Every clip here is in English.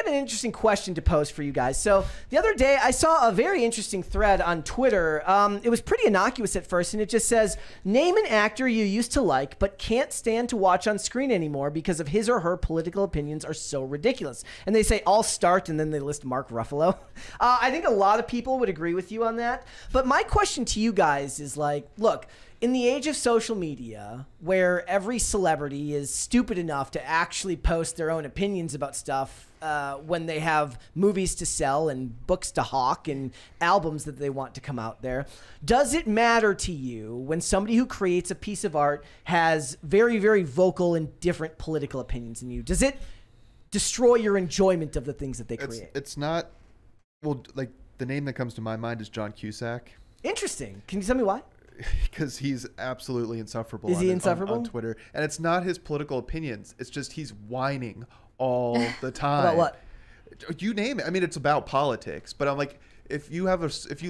got an interesting question to pose for you guys. So the other day, I saw a very interesting thread on Twitter. It was pretty innocuous at first, and it just says, name an actor you used to like but can't stand to watch on screen anymore because of his or her political opinions are so ridiculous. And they say, I'll start, and then they list Mark Ruffalo. I think a lot of people would agree with you on that. But my question to you guys is like, look, in the age of social media, where every celebrity is stupid enough to actually post their own opinions about stuff when they have movies to sell and books to hawk and albums that they want to come out there, does it matter to you when somebody who creates a piece of art has very, very vocal and different political opinions than you? Does it destroy your enjoyment of the things that they create? It's not, well, like the name that comes to my mind is John Cusack. Interesting. Can you tell me why? Because he's absolutely insufferable. Is he insufferable? On Twitter. And it's not his political opinions. It's just he's whining all the time. About what? You name it. I mean, it's about politics. But I'm like, if you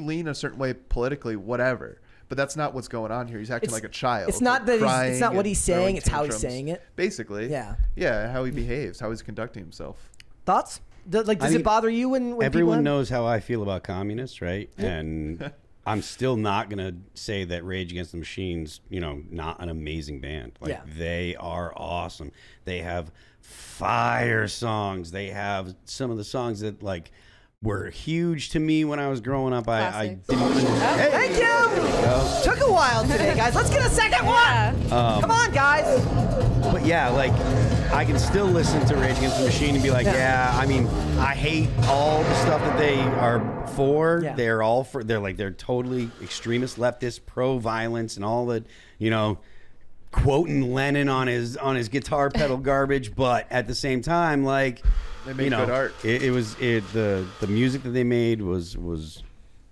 lean a certain way politically, whatever. But that's not what's going on here. He's acting like a child. It's not that it's not what he's saying. It's how he's saying it. Basically. Yeah. Yeah. How he behaves. How he's conducting himself. Thoughts? Does it bother you when everyone knows how I feel about communists, right? Yeah. And I'm still not going to say that Rage Against the Machine's, not an amazing band. Like, they are awesome. They have fire songs. They have some of the songs that, like, were huge to me when I was growing up. I didn't Hey, thank you. Took a while today, guys. Let's get a second one. Come on, guys. But yeah, like, I can still listen to Rage Against the Machine and be like, I mean, I hate all the stuff that they are for. Yeah. They're all for. They're totally extremist, leftist, pro-violence, and all the, quoting Lennon on his guitar pedal garbage. But at the same time, like, they make good art. The music that they made was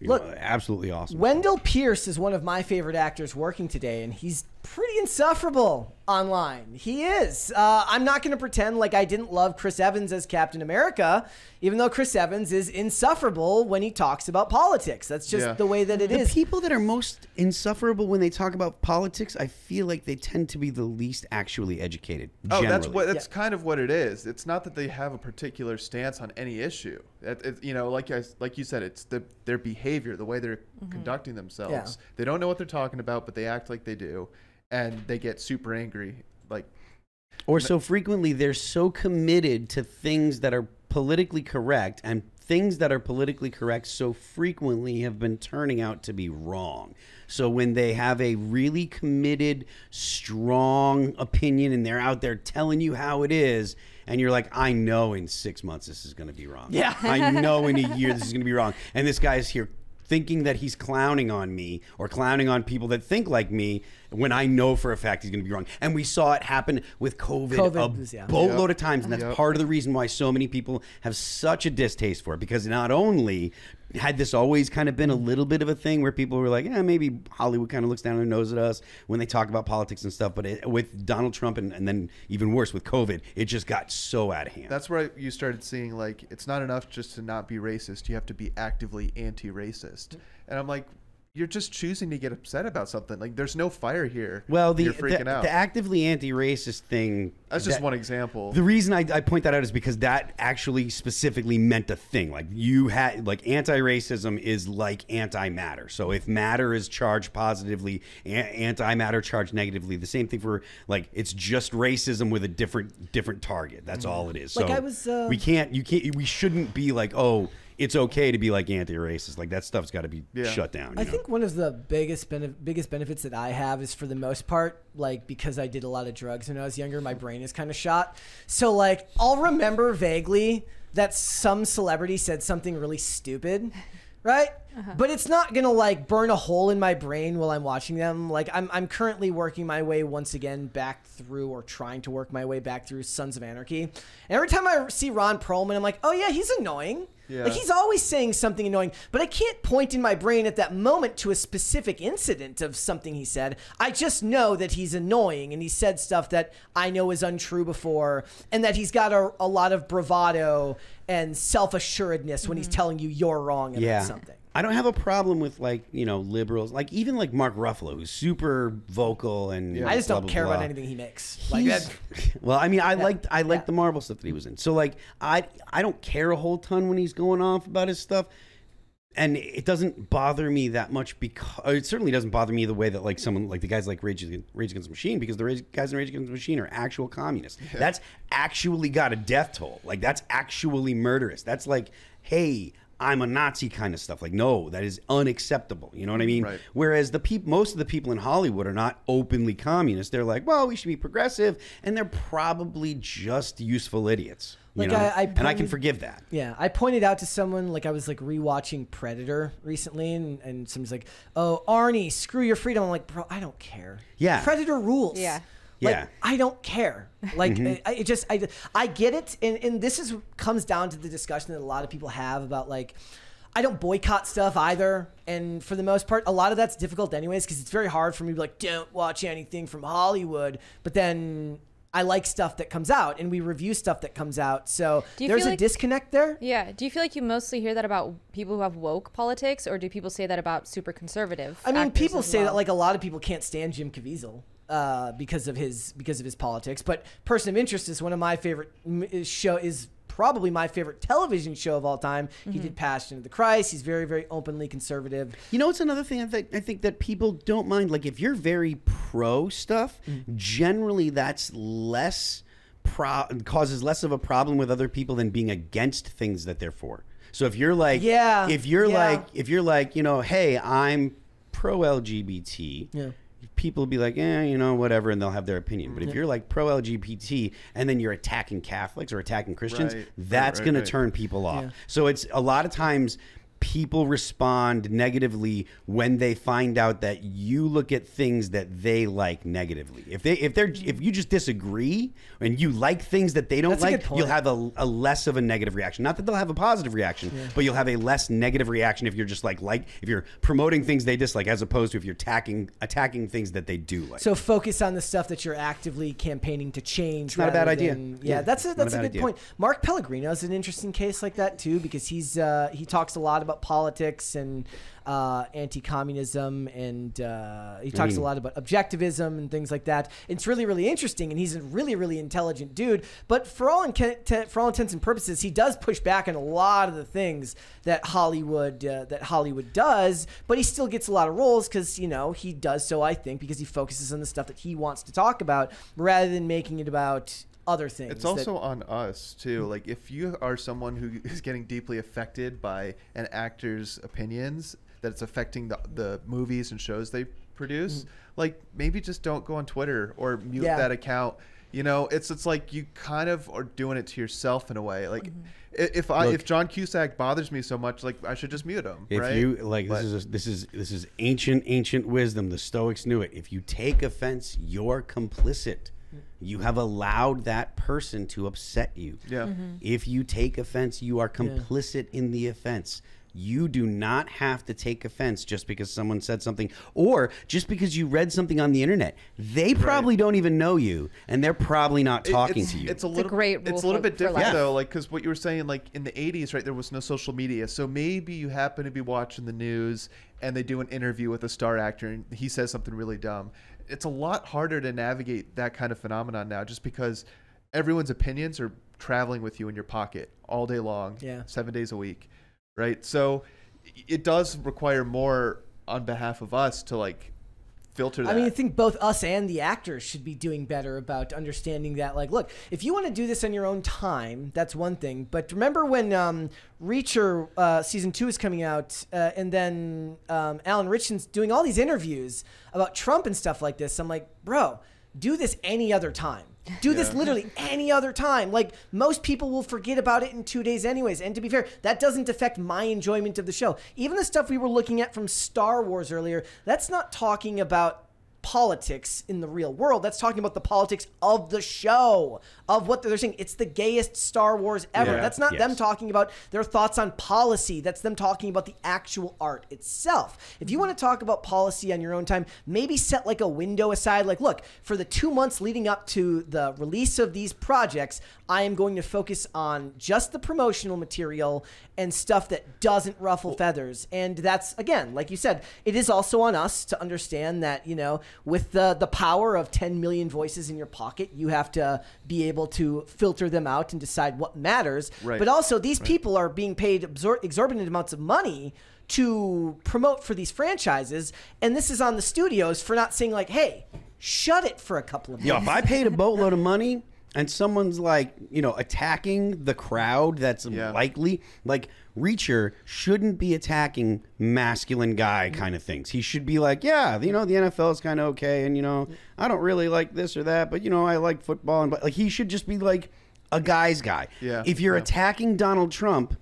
absolutely awesome. Wendell Pierce is one of my favorite actors working today, and he's pretty insufferable online. He is. I'm not going to pretend like I didn't love Chris Evans as Captain America, even though Chris Evans is insufferable when he talks about politics. That's just the way that it is. The people that are most insufferable when they talk about politics, I feel like they tend to be the least actually educated. Generally. That's kind of what it is. It's not that they have a particular stance on any issue. Like you said, it's their behavior, the way they're conducting themselves. Yeah. They don't know what they're talking about, but they act like they do. And they get super angry, or so frequently they're so committed to things that are politically correct, and things that are politically correct so frequently have been turning out to be wrong. So when they have a really committed, strong opinion and they're out there telling you how it is, and you're like, I know in 6 months this is going to be wrong. Yeah. I know in a year this is going to be wrong. And this guy's here thinking that he's clowning on me or clowning on people that think like me when I know for a fact he's going to be wrong. And we saw it happen with COVID a boatload of times. And that's part of the reason why so many people have such a distaste for it, because not only had this always kind of been a little bit of a thing where people were like, maybe Hollywood kind of looks down their nose at us when they talk about politics and stuff. But with Donald Trump and then even worse with COVID, it just got so out of hand. That's where you started seeing, like, it's not enough just to not be racist. You have to be actively anti-racist. And I'm like, you're just choosing to get upset about something. Like, there's no fire here. Well, you're freaking out. The actively anti-racist thing. That's just one example. The reason I point that out is because that actually specifically meant a thing. Like, anti-racism is like anti-matter. So if matter is charged positively, anti-matter charged negatively. The same thing for, like, it's just racism with a different target. That's all it is. So we shouldn't be like, it's okay to be like anti-racist. Like, that stuff's got to be shut down. I think one of the biggest benefits that I have is, for the most part, like, because I did a lot of drugs when I was younger, my brain is kind of shot. So, like, I'll remember vaguely that some celebrity said something really stupid, right? But it's not going to, like, burn a hole in my brain while I'm watching them. Like, I'm currently working my way once again back through, or trying to work my way back through, Sons of Anarchy. And every time I see Ron Perlman, I'm like, oh yeah, he's annoying. Yeah. Like, he's always saying something annoying, but I can't point in my brain at that moment to a specific incident of something he said. I just know that he's annoying, and he said stuff that I know is untrue before, and that he's got a lot of bravado and self-assuredness when he's telling you you're wrong about something. I don't have a problem with like, you know, liberals, like even like Mark Ruffalo, who's super vocal and I just blah, don't blah, care blah. about anything he makes. Like He's- that. well, I mean, I liked the Marvel stuff that he was in. So like, I don't care a whole ton when he's going off about his stuff. And it doesn't bother me that much because it certainly doesn't bother me the way that like someone like the guys like Rage Against the Machine, because the guys in Rage Against the Machine are actual communists. Yeah. That's actually got a death toll. Like that's actually murderous. That's like, hey, I'm a Nazi kind of stuff. Like, no, that is unacceptable. You know what I mean? Right. Whereas most of the people in Hollywood are not openly communist. They're like, well, we should be progressive, and they're probably just useful idiots. You know? And I can forgive that. Yeah, I pointed out to someone, like I was like rewatching Predator recently, and someone's like, "Oh, Arnie, screw your freedom." I'm like, "Bro, I don't care. Yeah, Predator rules. Yeah." Like, yeah, I don't care. Like, I get it, and this comes down to the discussion that a lot of people have about like, I don't boycott stuff either, and for the most part, a lot of that's difficult anyways because it's very hard for me to be like, don't watch anything from Hollywood, but then I like stuff that comes out, and we review stuff that comes out, so there's a disconnect there. Yeah. Do you feel like you mostly hear that about people who have woke politics, or do people say that about super conservative? I mean, people say well? that like a lot of people can't stand Jim Caviezel. Because of his politics, but Person of Interest is one of my favorite is probably my favorite television show of all time. Mm-hmm. He did Passion of the Christ. He's very, very openly conservative. You know, it's another thing I think that people don't mind. Like, if you're very pro stuff, generally that's causes less of a problem with other people than being against things that they're for. So if you're like, if you're like, you know, hey, I'm pro LGBT. Yeah. People will be like, you know, whatever, and they'll have their opinion. But if you're like pro LGBT and then you're attacking Catholics or attacking Christians, that's going to turn people off. Yeah. So it's a lot of times people respond negatively when they find out that you look at things that they like negatively. If you just disagree and you like things that they don't like, you'll have a less of a negative reaction. Not that they'll have a positive reaction, but you'll have a less negative reaction if you're just like if you're promoting things they dislike, as opposed to if you're attacking things that they do like. So focus on the stuff that you're actively campaigning to change. It's not a bad idea. That's a good point. Mark Pellegrino is an interesting case like that too, because he talks a lot about politics and anti-communism, and he talks a lot about objectivism and things like that. It's really, really interesting, and he's a really, really intelligent dude. But for all intents and purposes, he does push back on a lot of the things that Hollywood does. But he still gets a lot of roles because, you know, he does so, I think, because he focuses on the stuff that he wants to talk about rather than making it about other things. It's also on us too. Like, if you are someone who is getting deeply affected by an actor's opinions, that it's affecting the movies and shows they produce, like, maybe just don't go on Twitter or mute that account. You know, it's like you kind of are doing it to yourself in a way. Like, if John Cusack bothers me so much, like, I should just mute him. If right? you like, this is ancient wisdom. The Stoics knew it. If you take offense, you're complicit. You have allowed that person to upset you. Yeah. If you take offense, you are complicit in the offense. You do not have to take offense just because someone said something, or just because you read something on the internet. They probably don't even know you, and they're probably not talking to you. It's a great rule. It's a little bit different though, like, because what you were saying, like in the 80s, right, there was no social media, so maybe you happen to be watching the news and they do an interview with a star actor and he says something really dumb. It's a lot harder to navigate that kind of phenomenon now, just because everyone's opinions are traveling with you in your pocket all day long, 7 days a week, right? So it does require more on behalf of us to like filter that. I mean, I think both us and the actors should be doing better about understanding that, like, look, if you want to do this on your own time, that's one thing. But remember when Reacher season 2 is coming out, and then Alan Ritchson's doing all these interviews about Trump and stuff like this. I'm like, bro, do this any other time. Do this literally any other time. Like, most people will forget about it in 2 days anyways. And to be fair, that doesn't affect my enjoyment of the show. Even the stuff we were looking at from Star Wars earlier, that's not talking about politics in the real world. That's talking about the politics of the show, of what they're saying. It's the gayest Star Wars ever. Yeah. That's not them talking about their thoughts on policy. That's them talking about the actual art itself. If you want to talk about policy on your own time, maybe set like a window aside. Like, look, for the 2 months leading up to the release of these projects, I am going to focus on just the promotional material and stuff that doesn't ruffle feathers. And that's, again, like you said, it is also on us to understand that, you know, with the power of 10 million voices in your pocket, you have to be able to filter them out and decide what matters. Right. But also, these people are being paid exorbitant amounts of money to promote for these franchises. And this is on the studios for not saying, like, hey, shut it for a couple of months. Yo, if I paid a boatload of money and someone's like, you know, attacking the crowd that's likely, like, Reacher shouldn't be attacking masculine guy kind of things. He should be like, yeah, you know, the NFL is kind of okay, and, you know, I don't really like this or that, but, you know, I like football. And like, he should just be like a guy's guy. Yeah. If you're attacking Donald Trump,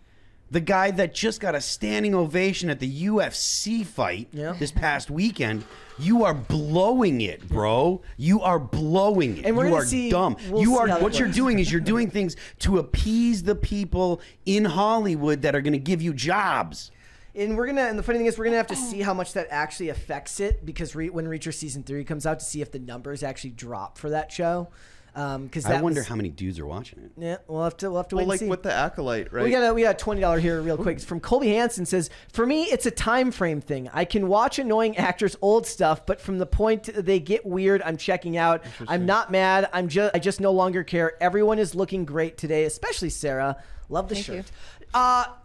the guy that just got a standing ovation at the UFC fight this past weekend, you are blowing it, bro. You are blowing it. And we're you gonna are see, dumb. we'll You see are how that what you're works. doing is you're doing things to appease the people in Hollywood that are going to give you jobs. And the funny thing is, we're gonna have to see how much that actually affects it, because when Reacher season 3 comes out, to see if the numbers actually drop for that show. Because I wonder how many dudes are watching it. Yeah, we'll have to wait Well, and like see. with the Acolyte, right? We got a $20 here real quick. It's from Colby Hansen. Says, for me, it's a time frame thing. I can watch annoying actors' old stuff, but from the point they get weird, I'm checking out. I'm not mad. I just no longer care. Everyone is looking great today, especially Sarah. Love the shirt.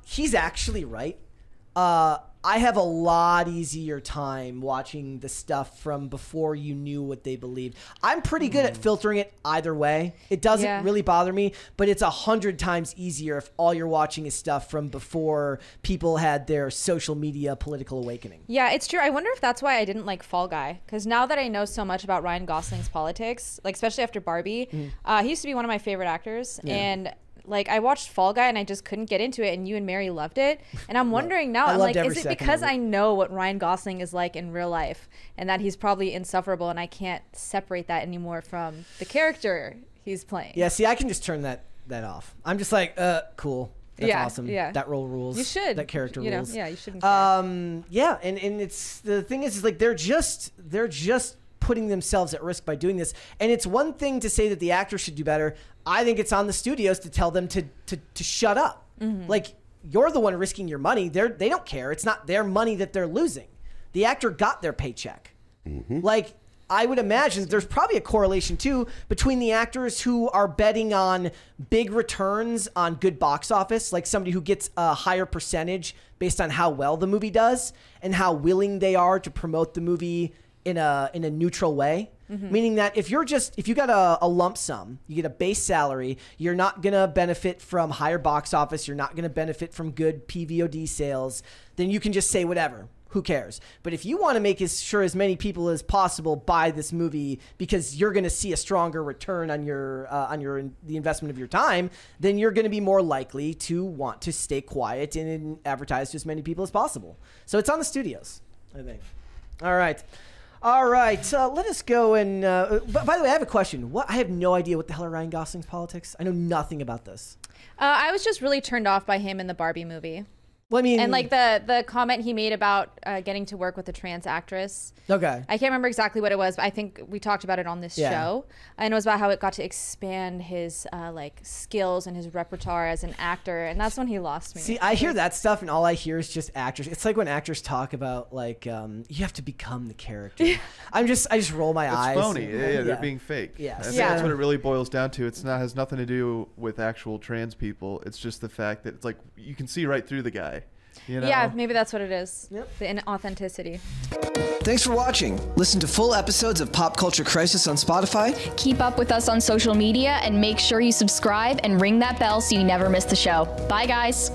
He's actually right. I have a lot easier time watching the stuff from before you knew what they believed. I'm pretty good at filtering it either way. It doesn't really bother me, but it's 100 times easier if all you're watching is stuff from before people had their social media political awakening. Yeah, it's true. I wonder if that's why I didn't like Fall Guy. Because now that I know so much about Ryan Gosling's politics, like especially after Barbie, he used to be one of my favorite actors. And like, I watched Fall Guy and I just couldn't get into it, and you and Mary loved it. And I'm wondering now, I'm like, is it because I know what Ryan Gosling is like in real life, and that he's probably insufferable, and I can't separate that anymore from the character he's playing? Yeah, see, I can just turn that off. I'm just like, cool. That's awesome. Yeah. That role rules. You should. That character rules. Yeah, you shouldn't care. Yeah, and it's, the thing is like, they're just putting themselves at risk by doing this. And it's one thing to say that the actors should do better. I think it's on the studios to tell them to shut up. Like, you're the one risking your money. They don't care. It's not their money that they're losing. The actor got their paycheck. Like, I would imagine there's probably a correlation too between the actors who are betting on big returns on good box office, like somebody who gets a higher percentage based on how well the movie does and how willing they are to promote the movie in a neutral way. Meaning that if you got a lump sum, you get a base salary, you're not going to benefit from higher box office, you're not going to benefit from good PVOD sales, then you can just say whatever. Who cares? But if you want to make sure as many people as possible buy this movie because you're going to see a stronger return on the investment of your time, then you're going to be more likely to want to stay quiet and advertise to as many people as possible. So it's on the studios, I think. All right. Let us go and. By the way, I have a question. I have no idea what the hell are Ryan Gosling's politics. I know nothing about this. I was just really turned off by him in the Barbie movie. Well, I mean, and like the comment he made about getting to work with a trans actress. Okay. I can't remember exactly what it was, but I think we talked about it on this show. And it was about how it got to expand his like skills and his repertoire as an actor, and that's when he lost me. See, I hear that stuff, and all I hear is just actors. It's like when actors talk about like you have to become the character. I just roll my eyes. It's phony. Yeah, they're being fake. Yes. I think that's what it really boils down to. Has nothing to do with actual trans people. It's just the fact that it's like you can see right through the guy. You know? Yeah, maybe that's what it is. Yep. The inauthenticity. Thanks for watching. Listen to full episodes of Pop Culture Crisis on Spotify. Keep up with us on social media and make sure you subscribe and ring that bell so you never miss the show. Bye, guys.